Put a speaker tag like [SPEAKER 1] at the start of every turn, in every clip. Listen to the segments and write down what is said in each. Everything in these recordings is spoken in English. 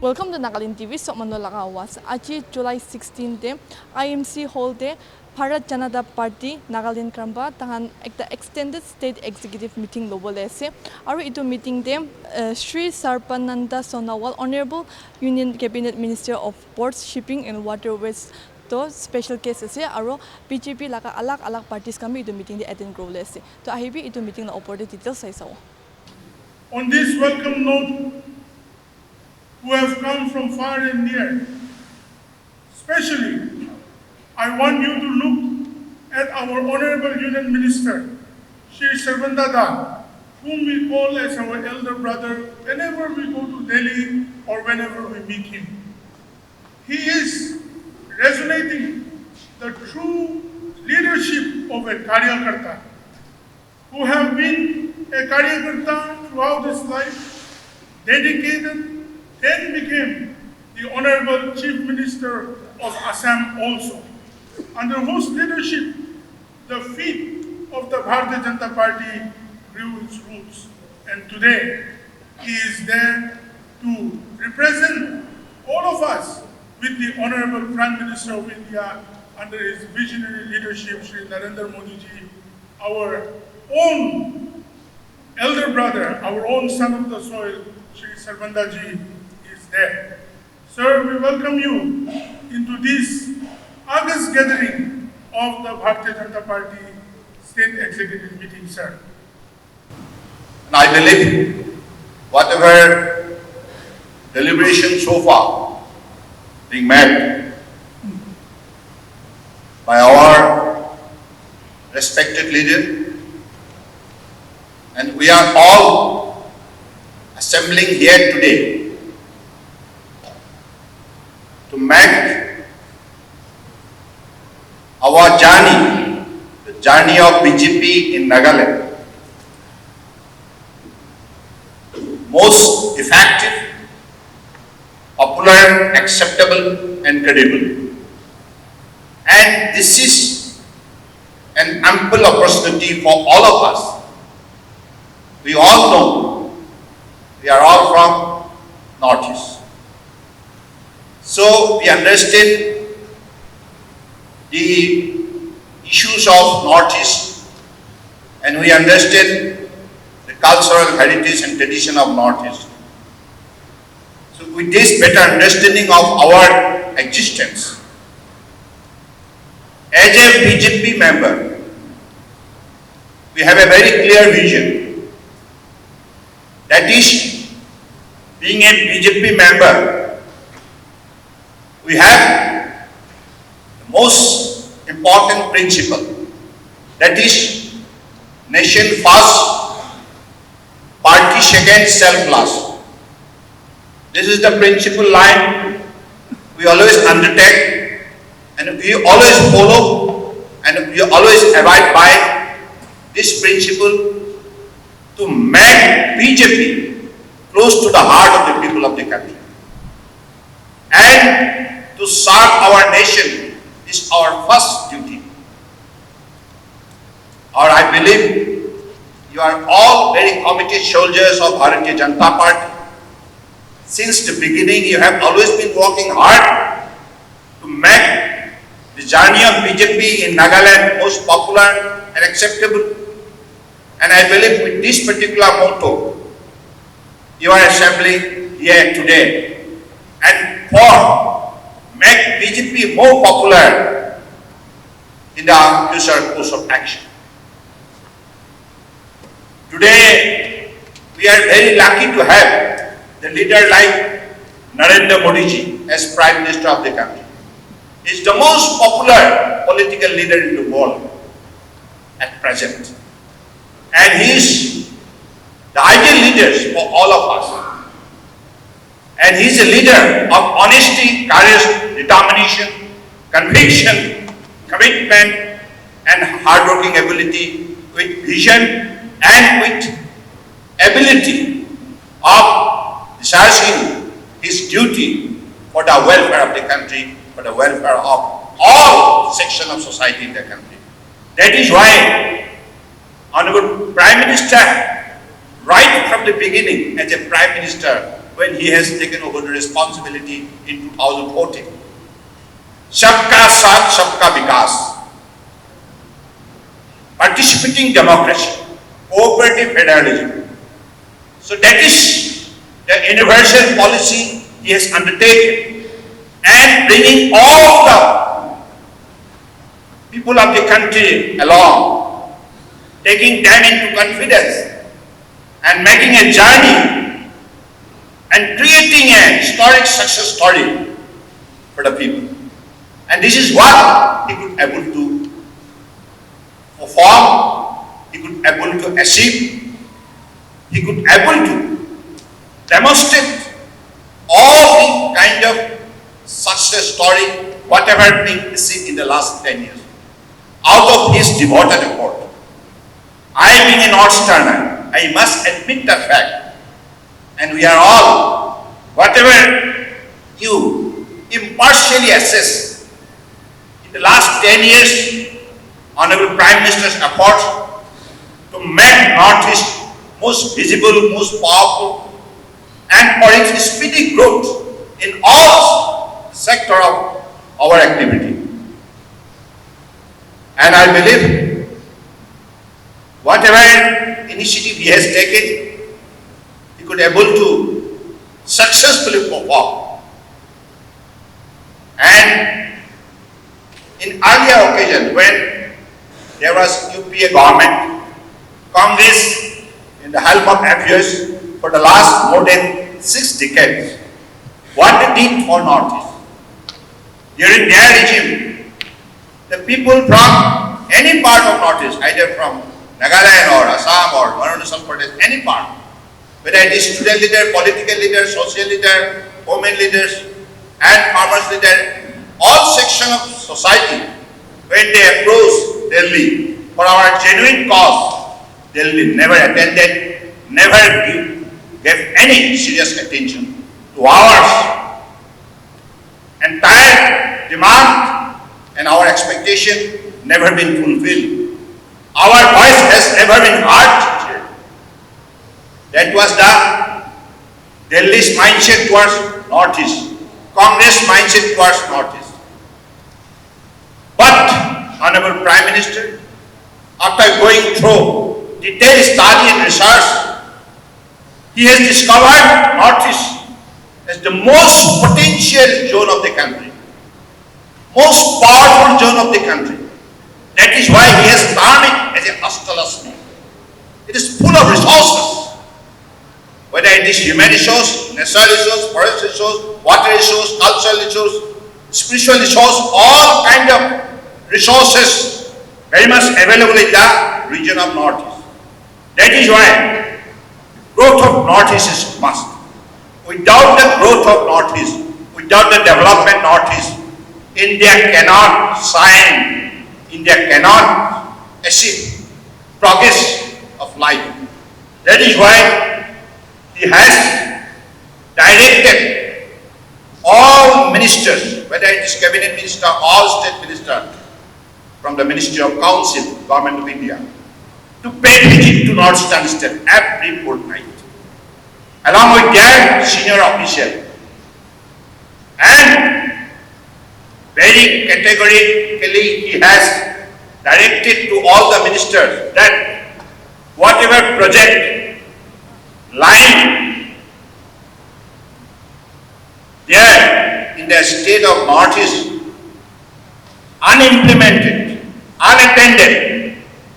[SPEAKER 1] Welcome to Nagaland TV. So manolaka was aji July 16 de IMC Hall de Bharat Janata Party Nagaland Kramba tahan ekta extended state executive meeting lobole ase aru itu meeting de Shri Sarbananda Sonowal Honorable Union Cabinet Minister of Ports, Shipping and Waterways to special case ase aru BJP laka alak parties kami itu meeting de attend grole ase to ahibi itu meeting la opor de details sai sawo.
[SPEAKER 2] On this welcome note, who have come from far and near, especially, I want you to look at our Honorable Union Minister, Shri Sarbananda, whom we call as our elder brother whenever we go to Delhi or whenever we meet him. He is resonating the true leadership of a Karyakarta, who have been a Karyakarta throughout his life, dedicated, then became the Honorable Chief Minister of Assam also, under whose leadership the feet of the Bharatiya Janata Party grew its roots. And today, he is there to represent all of us with the Honorable Prime Minister of India under his visionary leadership, Shri Narendra Modi ji, our own elder brother, our own son of the soil, Shri Sarbananda ji, there. Sir, we welcome you into this August gathering of the Bharatiya Janata Party State Executive Meeting, sir.
[SPEAKER 3] And I believe whatever deliberation so far being made by our respected leader, and we are all assembling here today to make our journey, the journey of BJP in Nagaland, most effective, popular, acceptable and credible. And this is an ample opportunity for all of us. We all know we are all from Northeast. So we understand the issues of Northeast, and we understand the cultural heritage and tradition of Northeast. So with this better understanding of our existence, as a BJP member, we have a very clear vision. That is, being a BJP member, we have the most important principle, that is nation first, party second, self last. This is the principle line we always undertake, and we always follow, and we always abide by this principle to make BJP close to the heart of the people of the country. And to serve our nation is our first duty. Or I believe you are all very committed soldiers of Bharatiya Janata Party. Since the beginning, you have always been working hard to make the journey of BJP in Nagaland most popular and acceptable. And I believe with this particular motto, you are assembling here today. And for make BJP more popular in the future course of action. Today, we are very lucky to have the leader like Narendra Modi ji as Prime Minister of the country. He is the most popular political leader in the world at present. And he is the ideal leader for all of us. And he is a leader of honesty, courage, determination, conviction, commitment, and hard-working ability, with vision and with ability of discharging his duty for the welfare of the country, for the welfare of all sections of society in the country. That is why Honorable Prime Minister, right from the beginning as a Prime Minister, when he has taken over the responsibility in 2014. Sabka Saath, Sabka Vikas. Participating democracy, cooperative federalism. So that is the universal policy he has undertaken, and bringing all the people of the country along, taking them into confidence and making a journey and creating a historic success story for the people. And this is what he could able to perform, he could able to achieve, he could able to demonstrate all the kind of success story, whatever being achieved in the last 10 years, out of his devoted effort. I being a Northeasterner, I must admit the fact, and we are all, whatever you impartially assess, in the last 10 years, Honorable Prime Minister's efforts to make Northeast most visible, most powerful, and for its speedy growth in all sectors of our activity. And I believe whatever initiative he has taken, he could able to successfully perform. And in earlier occasion when there was UPA government, Congress in the help of affairs for the last more than 6 decades, what they did for Northeast. During their regime, the people from any part of Northeast, either from Nagaland or Assam or Arunachal Pradesh, any part, whether it is student leader, political leader, social leader, women leaders, and farmers leader, all sections of society, when they approach Delhi for our genuine cause, Delhi never attended, never gave any serious attention to our entire demand and our expectation never been fulfilled. Our voice has never been heard. That was the Delhi's mindset towards Northeast, Congress mindset towards Northeast. But Honorable Prime Minister, after going through detailed study and research, he has discovered Northeast as the most potential zone of the country, most powerful zone of the country. That is why he has termed it as a hostile state. It is full of resources, whether it is human resource, natural resource, forest resource, water resource, cultural resource, spiritual resource, all kind of resources very much available in the region of Northeast. That is why growth of Northeast is must. Without the growth of Northeast, without the development Northeast, India cannot shine, India cannot achieve progress of life. That is why he has directed all ministers, whether it is cabinet minister, all state minister, from the Ministry of Council, Government of India, to pay visit to Northeastern state every fortnight, along with their senior official, and very categorically he has directed to all the ministers that whatever project lying there in the state of Northeast unimplemented, unattended,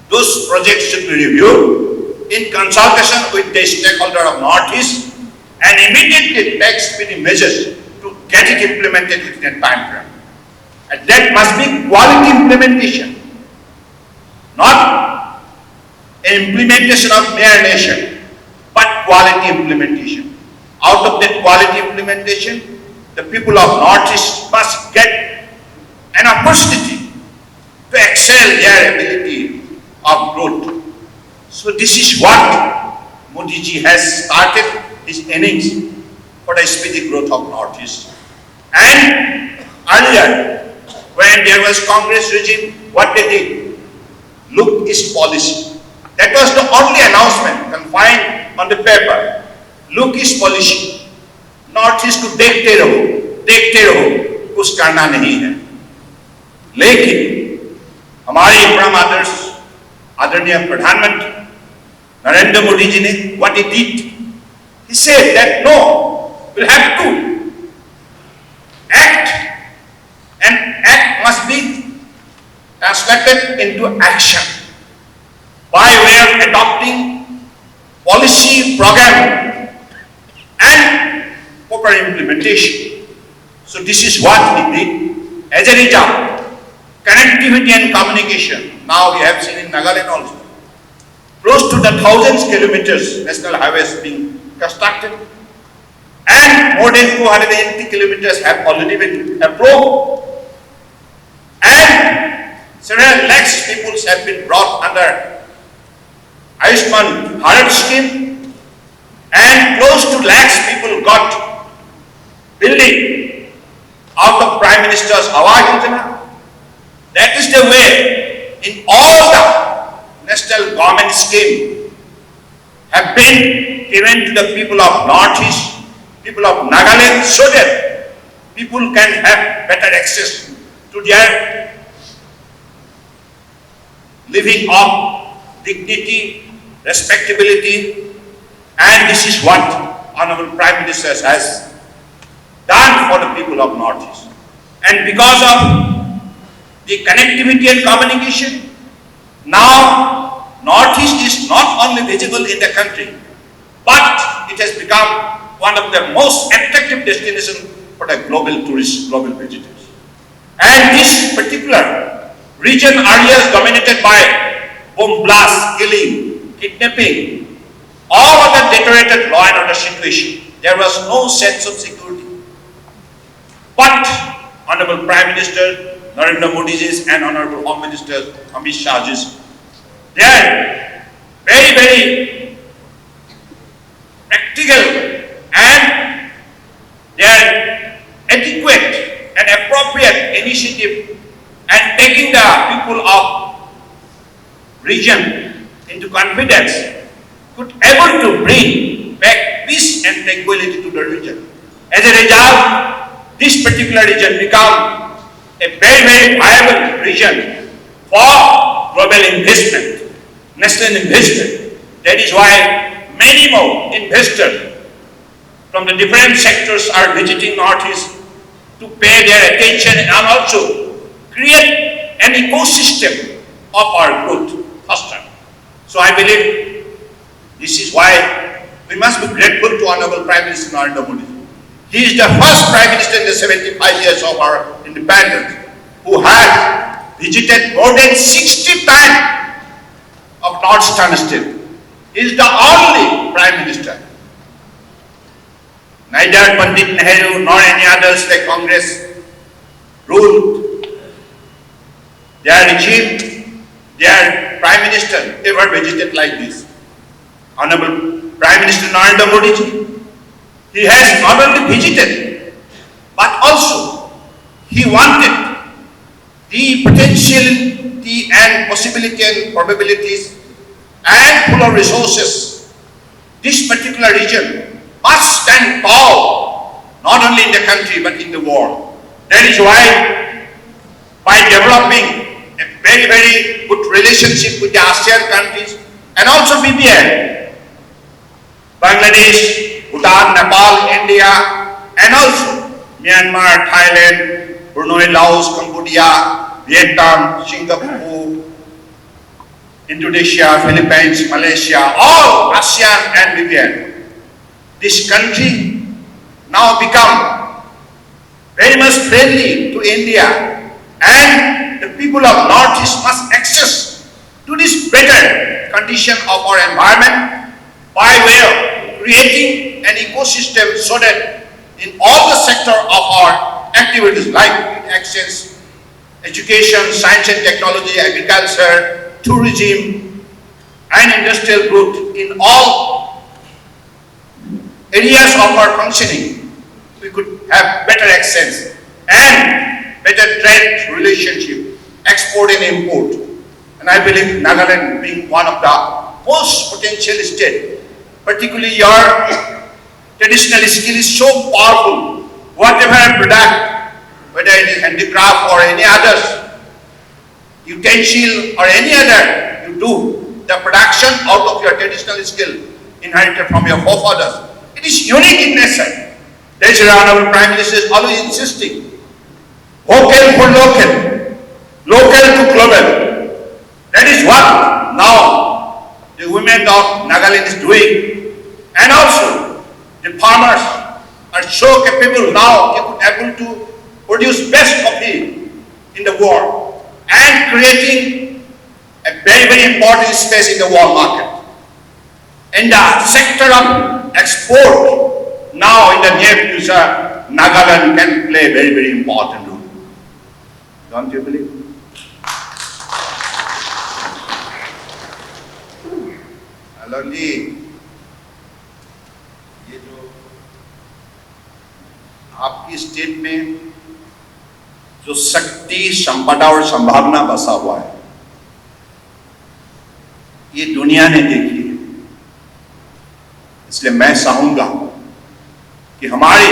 [SPEAKER 3] those projects should be reviewed in consultation with the stakeholder of Northeast and immediately take speedy measures to get it implemented within a time frame. And that must be quality implementation, not implementation of mere nation, but quality implementation. Out of that quality implementation, the people of Northeast must get an opportunity to excel their ability of growth. So this is what Modi ji has started his innings for the speedy growth of Northeast. And earlier, when there was Congress regime, what they did? Look East policy. That was the only announcement confined on the paper. Look East policy. North east को देखते रहो, कुछ करना नहीं है। लेकिन हमारे परम आदरणीय प्रधानमंत्री नरेंद्र मोदी जी ने what he did, he said that no, we'll have to act, and act must be translated into action by way of adopting policy program and proper implementation. So this is what we did. As a result, connectivity and communication, now we have seen in Nagaland also, close to the thousands kilometers national highways being constructed, and more than 280 kilometers have already been approved, and several lakhs people have been brought under Ayushman Bharat scheme, and close to lakhs people got building out of Prime Minister's Awaaz Yojana. That is the way in all the national government scheme have been given to the people of Northeast, people of Nagaland, so that people can have better access to their living of dignity, respectability, and this is what Honorable Prime Minister has done for the people of Northeast. And because of the connectivity and communication, now Northeast is not only visible in the country, but it has become one of the most attractive destinations for the global tourists, global visitors. And this particular region areas dominated by bomb blast, killing, kidnapping, all other deteriorated law and order situation. There was no sense of security. But Honorable Prime Minister Narendra Modi ji and Honorable Home Minister Amit Shah ji, they are very, very practical and they are adequate and appropriate initiative and taking the people of region into confidence could able to bring back peace and tranquility to the region. As a result, this particular region become a very, very viable region for global investment, national investment. That is why many more investors from the different sectors are visiting Northeast to pay their attention and also create an ecosystem of our growth faster. So I believe this is why we must be grateful to Honorable Prime Minister Narendra Modi. He is the first Prime Minister in the 75 years of our independence who had visited more than 60 times of Northeastern state. He is the only Prime Minister. Neither Pandit Nehru nor any others like Congress ruled their regime, their Prime Minister ever visited like this. Honorable Prime Minister Narendra Modi ji, he has not only visited, but also he wanted the potentiality and possibility and probabilities and full of resources. This particular region must stand tall, not only in the country but in the world. That is why, by developing a very, very good relationship with the ASEAN countries and also BBN, Bangladesh, Bhutan, Nepal, India, and also Myanmar, Thailand, Brunei, Laos, Cambodia, Vietnam, Singapore, Indonesia, Philippines, Malaysia, all ASEAN and BBN. This country now become very much friendly to India, and the people of Northeast must access to this better condition of our environment by way of creating an ecosystem so that in all the sector of our activities like access, education, science and technology, agriculture, tourism and industrial growth, in all areas of our functioning, we could have better access and better trade relationship, export and import. And I believe Nagaland being one of the most potential state, particularly your traditional skill is so powerful. Whatever product, whether it is handicraft or any others, utensil or any other you do, the production out of your traditional skill inherited from your forefathers, it is unique in nature. That's why our Prime Minister is always insisting, vocal for local, local to global. That is what now the women of Nagaland is doing, and also the farmers are so capable now, able to produce best coffee in the world and creating a very, very important space in the world market. In the sector of export, now in the near future, Nagaland can play a very, very important role. Don't you believe? Aloli, ये जो आपकी state में जो शक्ति, संपदा और संभावना बसा हुआ है, ये दुनिया ने देखी है। इसलिए मैं चाहूंगा कि हमारे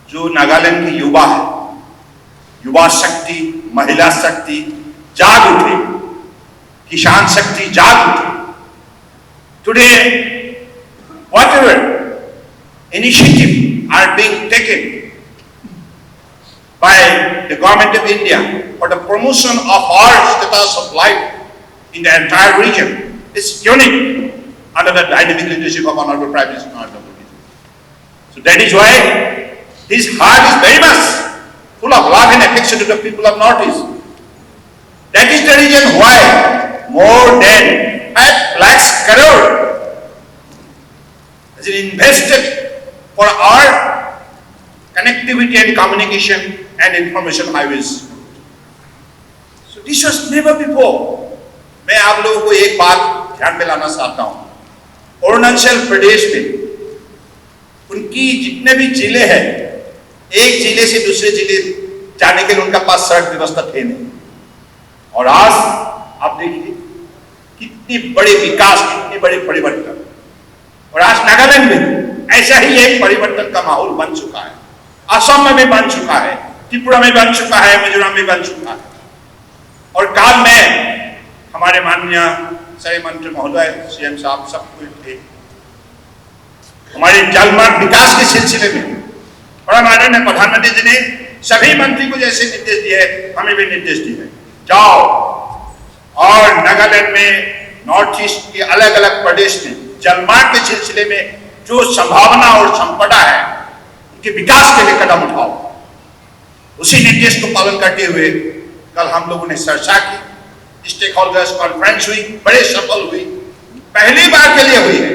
[SPEAKER 3] जो नागालैंड के युवा है, युवा शक्ति, महिला शक्ति जाग उठे, किसान शक्ति जाग उठे। Today, whatever initiative are being taken by the government of India for the promotion of our status of life in the entire region is unique under the dynamic leadership of Honorable Prime Minister Narendra Modi. So that is why his heart is very much full of love and affection to the people of Northeast. That is the reason why more than 5 lakhs crore has been invested for our connectivity and communication and information highways. So this was never before. मैं आप लोगों को एक बात ध्यान में लाना चाहता हूं। अरुणाचल प्रदेश में उनकी जितने भी जिले हैं, एक जिले से दूसरे जिले जाने के लिए उनका पास सड़क व्यवस्था थे नहीं, और आज आप देखिए कितनी बड़ी विकास, कितनी बड़ी परिवर्तन। और आज नागालैंड में ऐसा ही एक परिवर्तन का माहौल बन चुका है। असम में भी बन चुका है, त्रिपुरा में बन चुका है, मिजोरम में बन चुका है। और काल में हमारे माननीय सही मंत्री महोदय सीएम साहब सब कुछ थे। हमारे जलमार्ग विकास के सिलसिले में बड़ा माननीय प्रधानमंत्री जी ने सभी मंत्री को जैसे निर्देश दिए, हमें भी निर्देश दिए, जाओ और नागालैंड में, नॉर्थ ईस्ट के अलग अलग प्रदेश में जलमार्ग के सिलसिले में जो संभावना और संपदा है, उनके विकास के लिए कदम उठाओ। उसी निर्देश को पालन करते हुए कल हम लोगों ने चर्चा की, स्टेक होल्डर्स कॉन्फ्रेंस हुई, बड़े सफल हुई, पहली बार के लिए हुई है।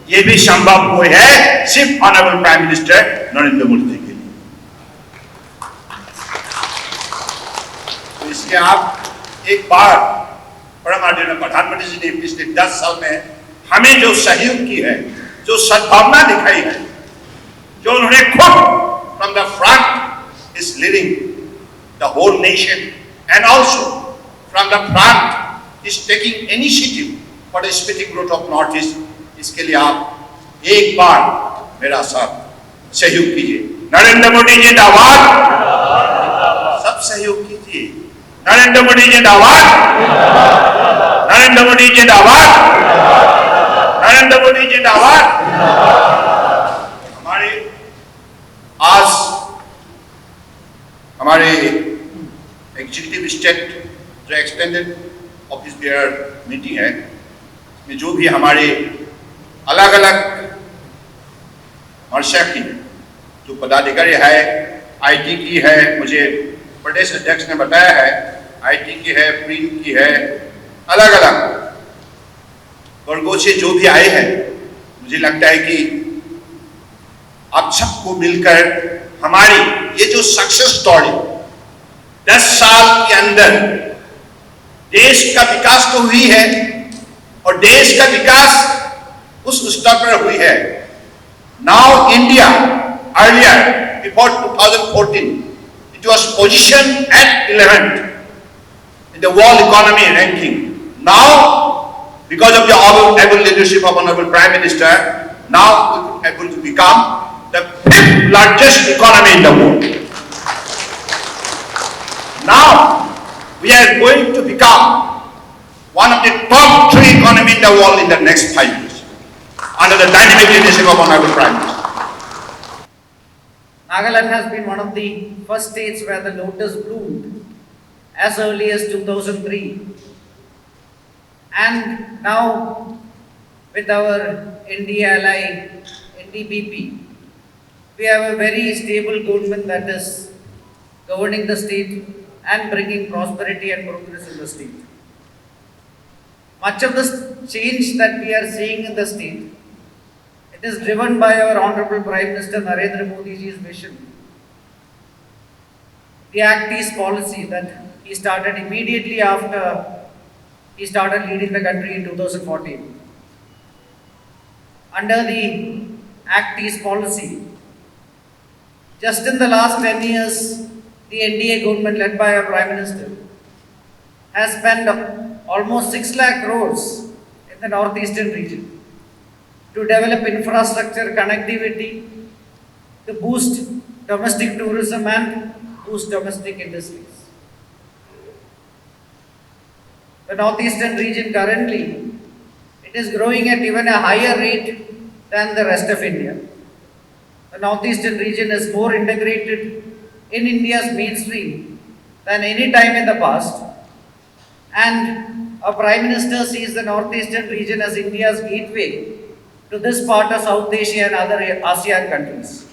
[SPEAKER 3] ये भी संभव हुई है सिर्फ honourable prime minister Narendra Modi ji के लिए। तो इसलिए आप एक बार माननीय प्रधानमंत्री जी ने पिछले 10 साल में हमें जो सहयोग की है, जो सद्भावना दिखाई है, जो उन्होंने खुद from the front is leading the whole nation and also from the front is taking initiative for the speeding growth of North East, इसके लिए आप एक बार मेरा साथ सहयोग कीजिए। नरेंद्र मोदी जी जिंदाबाद, सब सहयोग कीजिए। नरेंद्र मोदी जी जिंदाबाद, नरेंद्र मोदी जी जिंदाबाद, नरेंद्र मोदी जिंदाबाद। हमारे आज हमारे एग्जीक्यूटिव स्टेट जो एक्सटेंडेड ऑफिस बियर मीटिंग है, में जो भी हमारे अलग अलग वर्षा की जो पदाधिकारी है, आईटी की है, मुझे प्रदेश अध्यक्ष ने बताया है, आईटी की है, प्रिंट की है, अलग अलग वर्गों से जो भी आए हैं, मुझे लगता है कि आप सबको मिलकर हमारी ये जो सक्सेस स्टोरी 10 साल के अंदर देश का विकास तो हुई है, और देश का विकास उस स्तर पर हुई है। Now India earlier before 2014 it was positioned at 11th in the world economy ranking. Now because of the able leadership of Honorable Prime Minister, now we are able to become the fifth largest economy in the world. Now we are going to become one of the top 3 economies in the world in the next 5 years under the dynamic leadership of Honorable Prime Minister.
[SPEAKER 4] Nagaland has been one of the first states where the lotus bloomed as early as 2003. And now, with our NDA ally, NDPP, we have a very stable government that is governing the state and bringing prosperity and progress in the state. Much of the change that we are seeing in the state, it is driven by our Honorable Prime Minister Narendra Modi ji's vision. The Act East policy that he started immediately after he started leading the country in 2014. Under the Act East policy, just in the last 10 years, the NDA government led by our Prime Minister has spent almost 6 lakh crores in the northeastern region to develop infrastructure, connectivity, to boost domestic tourism and boost domestic industries. The northeastern region currently, it is growing at even a higher rate than the rest of India. The northeastern region is more integrated in India's mainstream than any time in the past, and our Prime Minister sees the northeastern region as India's gateway to this part of South Asia and other ASEAN countries.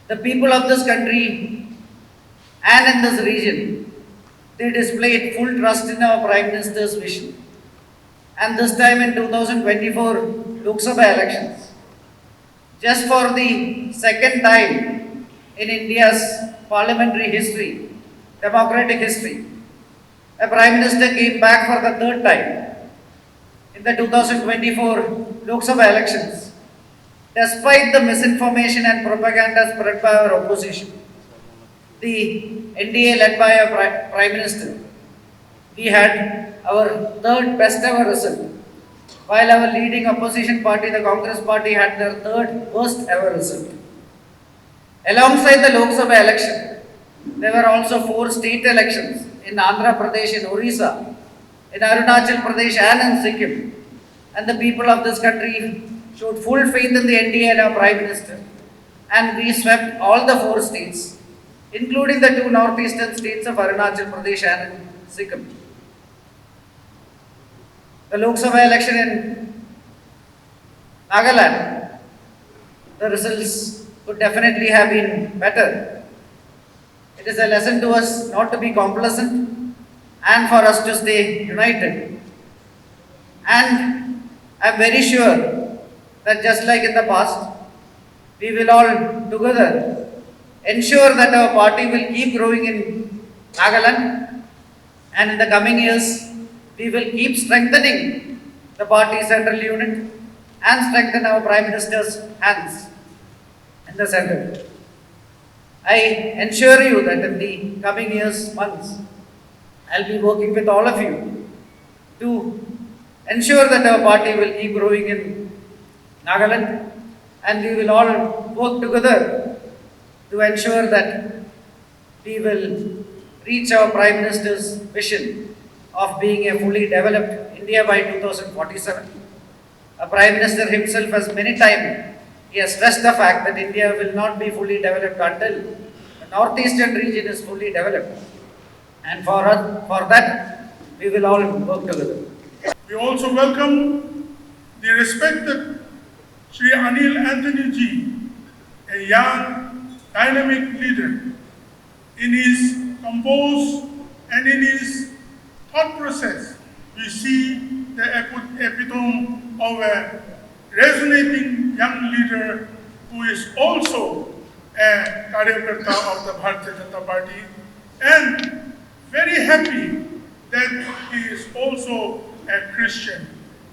[SPEAKER 4] The people of this country and in this region, they displayed full trust in our Prime Minister's vision. And this time in 2024 Lok Sabha elections, just for the second time in India's parliamentary history, democratic history, a Prime Minister came back for the third time in the 2024 Lok Sabha elections, despite the misinformation and propaganda spread by our opposition. The NDA led by our Prime Minister, we had our third best ever result, while our leading opposition party, the Congress party, had their third worst ever result. Alongside the Lok Sabha election, there were also 4 state elections in Andhra Pradesh, in Orissa, in Arunachal Pradesh and in Sikkim. And the people of this country showed full faith in the NDA and our Prime Minister. And we swept all the 4 states, including the 2 northeastern states of Arunachal Pradesh and Sikkim. The Lok Sabha election in Nagaland, the results could definitely have been better. It is a lesson to us not to be complacent and for us to stay united. And I am very sure that just like in the past, we will all together ensure that our party will keep growing in Nagaland, and in the coming years, we will keep strengthening the party's central unit and strengthen our Prime Minister's hands in the center. I ensure you that in the coming years, months, I'll be working with all of you to ensure that our party will keep growing in Nagaland, and we will all work together to ensure that we will reach our Prime Minister's vision of being a fully developed India by 2047. Our Prime Minister himself has many times, he has stressed the fact that India will not be fully developed until the northeastern region is fully developed. And for that, we will all work together.
[SPEAKER 2] We also welcome the respected Sri Anil Anthony Ji, a young, dynamic leader. In his composed and in his thought process, we see the epitome of a resonating young leader who is also a Karyakarta of the Bharatiya Janata Party, and very happy that he is also a Christian,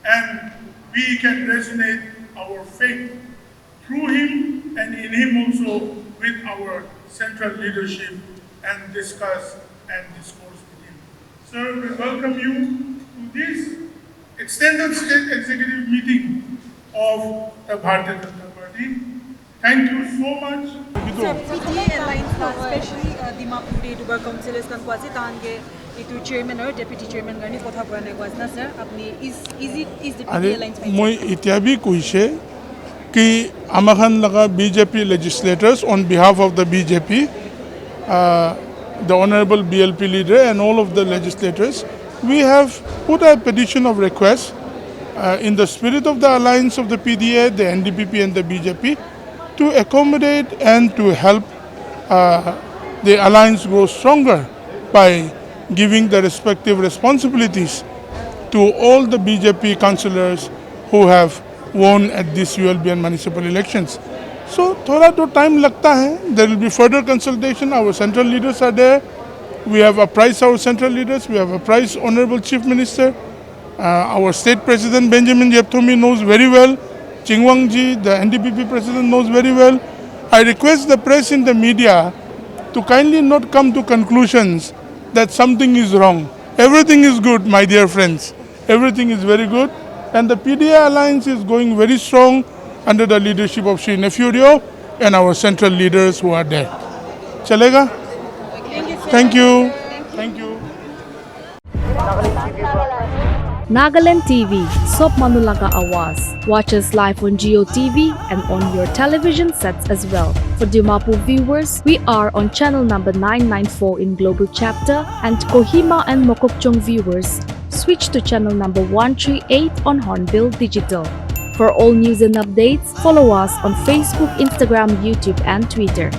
[SPEAKER 2] and we can resonate our faith through him and in him also with our central leadership and discuss and discourse with him. Sir, we welcome you to this extended state executive meeting of the Bharatiya Janata Party. Thank you so much.
[SPEAKER 5] PTA Alliance especially Dimapur Day Dubar Councillors kan kwasi tange itu chairman or deputy chairman garni kotha kora nai was na sir apni is the PTA Alliance
[SPEAKER 2] মই এতিয়া B কৈছে कि আমাখান লগা BJP legislators on behalf of the BJP, the Honorable BLP leader and all of the legislators, we have put a petition of request in the spirit of the alliance of the PDA, the NDPP and the BJP to accommodate and to help the alliance grow stronger by giving the respective responsibilities to all the BJP councillors who have won at this ULB and municipal elections. So, thoda to time lagta hai. There will be further consultation. Our central leaders are there. We have apprised our central leaders. We have apprised Honorable Chief Minister. Our state president Benjamin Yepthomi knows very well. Chingwang ji, the NDPP president, knows very well. I request the press and the media to kindly not come to conclusions that something is wrong. Everything is good, my dear friends. Everything is very good. And the PDA alliance is going very strong under the leadership of Shri Nefurio and our central leaders who are there. Chalega? Thank you. Thank you.
[SPEAKER 6] Nagaland TV, Sop Manulaga Awas. Watch us live on Geo TV and on your television sets as well. For Dimapur viewers, we are on channel number 994 in Global Chapter, and Kohima and Mokokchung viewers, switch to channel number 138 on Hornbill Digital. For all news and updates, follow us on Facebook, Instagram, YouTube and Twitter.